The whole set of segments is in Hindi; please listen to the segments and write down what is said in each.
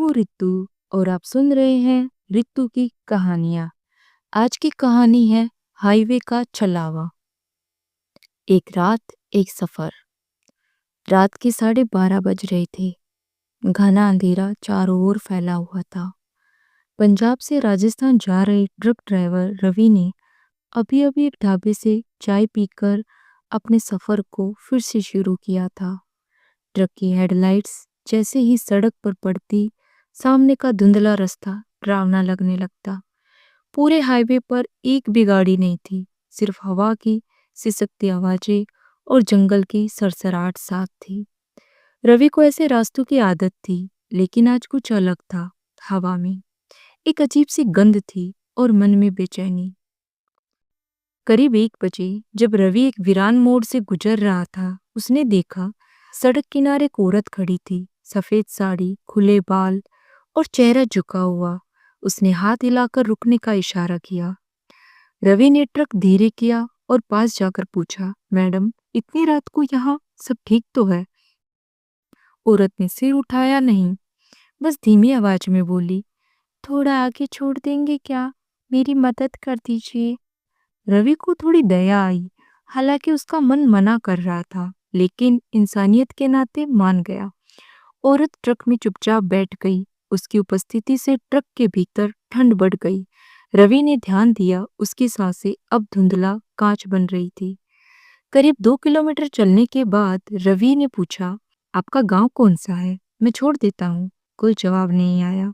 हूँ रितु और आप सुन रहे हैं रितु की कहानियाँ। आज की कहानी है हाईवे का छलावा। एक रात, एक सफर। रात के 12:30 बज रहे थे। घना अंधेरा चारों ओर फैला हुआ था। पंजाब से राजस्थान जा रहे ट्रक ड्राइवर रवि ने अभी अभी एक ढाबे से चाय पीकर अपने सफर को फिर से शुरू किया था। ट्रक की हेडलाइट्स जैसे ही सड़क पर पड़ती, सामने का धुंधला रास्ता डरावना लगने लगता। पूरे हाईवे पर एक भी गाड़ी नहीं थी, सिर्फ हवा की सिसकती आवाजें और जंगल की सरसराहट साथ थी। रवि को ऐसे रास्तों की आदत थी, लेकिन आज कुछ अलग था। हवा में एक अजीब सी गंध थी और मन में बेचैनी। करीब 1 बजे जब रवि एक वीरान मोड़ से गुजर रहा था, उसने देखा सड़क किनारे एक औरत खड़ी थी। सफेद साड़ी, खुले बाल और चेहरा झुका हुआ। उसने हाथ हिलाकर रुकने का इशारा किया। रवि ने ट्रक धीरे किया और पास जाकर पूछा, मैडम, इतनी रात को यहाँ सब ठीक तो है? औरत ने सिर उठाया नहीं, बस धीमी आवाज में बोली, थोड़ा आगे छोड़ देंगे क्या? मेरी मदद कर दीजिए। रवि को थोड़ी दया आई, हालांकि उसका मन मना कर रहा था, लेकिन इंसानियत के नाते मान गया। औरत ट्रक में चुपचाप बैठ गई। उसकी उपस्थिति से ट्रक के भीतर ठंड बढ़ गई। रवि ने ध्यान दिया, उसकी सांसें अब धुंधला कांच बन रही थी। करीब 2 किलोमीटर चलने के बाद रवि ने पूछा, आपका गांव कौन सा है? मैं छोड़ देता हूँ। कोई जवाब नहीं आया।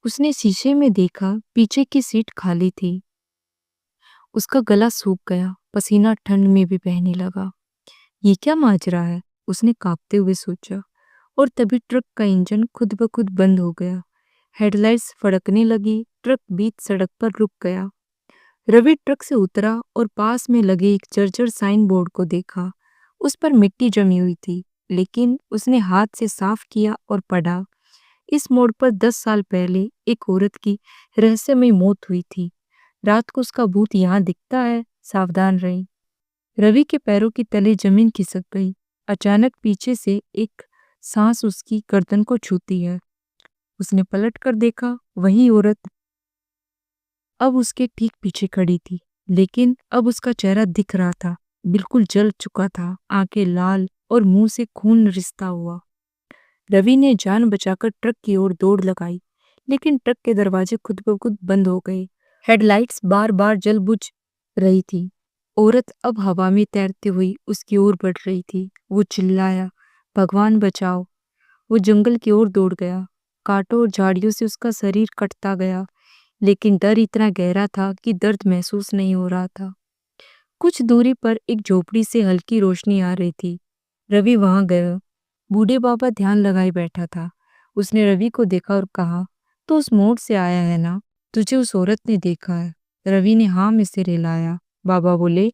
उसने शीशे में देखा, पीछे की सीट खाली थी। उसका गला सूख गया, पसीना ठंड में भी बहने लगा। ये क्या माजरा है? उसने कांपते हुए सोचा। और तभी ट्रक का इंजन खुद ब खुद बंद हो गया। हेडलाइट्स फड़कने लगी। ट्रक बीच सड़क पर रुक गया। रवि ट्रक से उतरा और पास में लगे एक जर्जर साइन बोर्ड को देखा। उस पर मिट्टी जमी हुई थी, लेकिन उसने हाथ से साफ किया और पढ़ा, इस मोड़ पर 10 साल पहले एक औरत की रहस्यमयी मौत हुई थी। रात को उसका भूत यहाँ दिखता है, सावधान रहें। रवि के पैरों की तले जमीन खिसक गई। अचानक पीछे से एक सांस उसकी गर्दन को छूती है। उसने पलट कर देखा, वही औरत अब उसके ठीक पीछे खड़ी थी, लेकिन अब उसका चेहरा दिख रहा था, बिल्कुल जल चुका था, आंखें लाल और मुंह से खून रिसता हुआ। रवि ने जान बचाकर ट्रक की ओर दौड़ लगाई, लेकिन ट्रक के दरवाजे खुद ब खुद बंद हो गए। हेडलाइट्स बार बार जल बुझ रही थी। औरत अब हवा में तैरती हुई उसकी ओर बढ़ रही थी। वो चिल्लाया, भगवान बचाओ। वो जंगल की ओर दौड़ गया। कांटों और झाड़ियों से उसका शरीर कटता गया, लेकिन डर इतना गहरा था कि दर्द महसूस नहीं हो रहा था। कुछ दूरी पर एक झोपड़ी से हल्की रोशनी आ रही थी। रवि वहां गया। बूढ़े बाबा ध्यान लगाए बैठा था। उसने रवि को देखा और कहा, तो उस मोड़ से आया है ना? तुझे उस औरत ने देखा है? रवि ने हाँ में सिर हिलाया। बाबा बोले,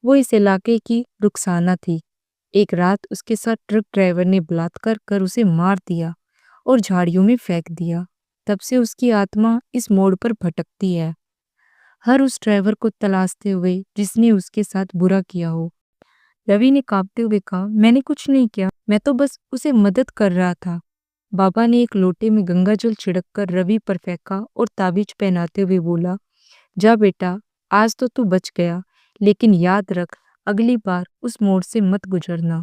वो इस इलाके की रुखसाना थी। एक रात उसके साथ ट्रक ड्राइवर ने बलात्कार कर उसे मार दिया और झाड़ियों में फेंक दिया। तब से उसकी आत्मा इस मोड़ पर भटकती है, हर उस ड्राइवर को तलाशते हुए जिसने उसके साथ बुरा किया हो। रवि ने कांपते हुए कहा, मैंने कुछ नहीं किया, मैं तो बस उसे मदद कर रहा था। बाबा ने एक लोटे में गंगाजल छिड़क कर रवि पर फेंका और ताबीज पहनाते हुए बोला, जा बेटा, आज तो तू बच गया, लेकिन याद रख, अगली बार उस मोड़ से मत गुजरना।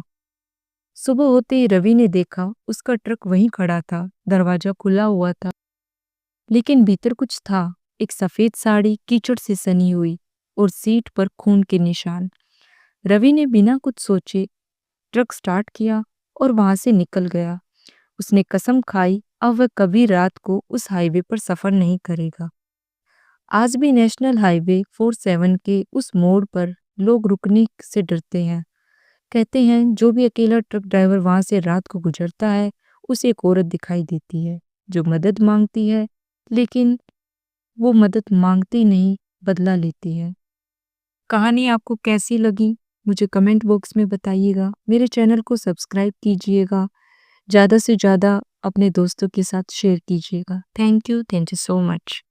सुबह होते ही रवि ने देखा, उसका ट्रक वहीं खड़ा था। दरवाजा खुला हुआ था, लेकिन भीतर कुछ था। एक सफेद साड़ी कीचड़ से सनी हुई और सीट पर खून के निशान। रवि ने बिना कुछ सोचे ट्रक स्टार्ट किया और वहां से निकल गया। उसने कसम खाई, अब वह कभी रात को उस हाईवे पर सफर नहीं करेगा। आज भी नेशनल हाईवे 47 के उस मोड़ पर लोग रुकने से डरते हैं। कहते हैं जो भी अकेला ट्रक ड्राइवर वहां से रात को गुजरता है, उसे एक औरत दिखाई देती है जो मदद मांगती है, लेकिन वो मदद मांगती नहीं, बदला लेती है। कहानी आपको कैसी लगी मुझे कमेंट बॉक्स में बताइएगा। मेरे चैनल को सब्सक्राइब कीजिएगा। ज़्यादा से ज़्यादा अपने दोस्तों के साथ शेयर कीजिएगा। Thank you so much.